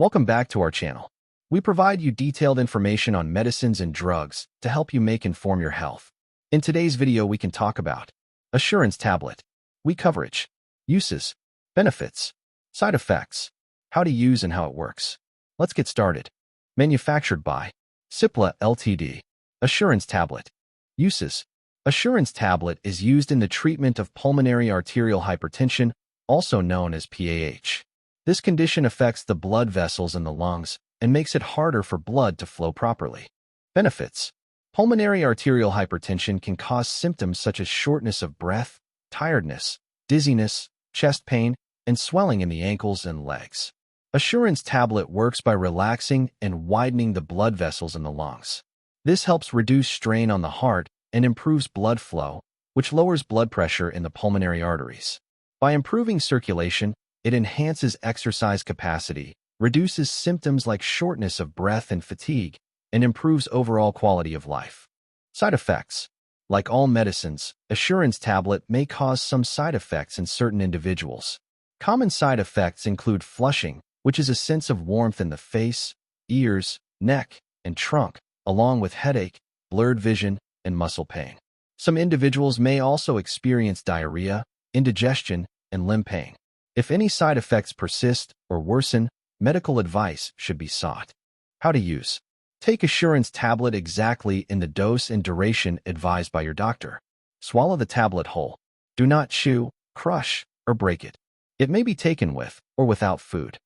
Welcome back to our channel. We provide you detailed information on medicines and drugs to help you inform your health. In today's video, we can talk about ASSURANS Tablet, weak coverage, uses, benefits, side effects, how to use and how it works. Let's get started. Manufactured by Cipla Ltd. ASSURANS Tablet. Uses. ASSURANS Tablet is used in the treatment of pulmonary arterial hypertension, also known as PAH. This condition affects the blood vessels in the lungs and makes it harder for blood to flow properly. Benefits. Pulmonary arterial hypertension can cause symptoms such as shortness of breath, tiredness, dizziness, chest pain, and swelling in the ankles and legs. ASSURANS Tablet works by relaxing and widening the blood vessels in the lungs. This helps reduce strain on the heart and improves blood flow, which lowers blood pressure in the pulmonary arteries. By improving circulation, it enhances exercise capacity, reduces symptoms like shortness of breath and fatigue, and improves overall quality of life. Side effects. Like all medicines, ASSURANS Tablet may cause some side effects in certain individuals. Common side effects include flushing, which is a sense of warmth in the face, ears, neck, and trunk, along with headache, blurred vision, and muscle pain. Some individuals may also experience diarrhea, indigestion, and limb pain. If any side effects persist or worsen, medical advice should be sought. How to use. Take ASSURANS Tablet exactly in the dose and duration advised by your doctor. Swallow the tablet whole. Do not chew, crush, or break it. It may be taken with or without food.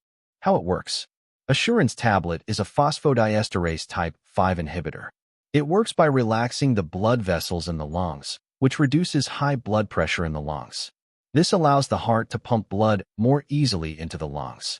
How it works. ASSURANS Tablet is a phosphodiesterase type 5 inhibitor. It works by relaxing the blood vessels in the lungs, which reduces high blood pressure in the lungs. This allows the heart to pump blood more easily into the lungs.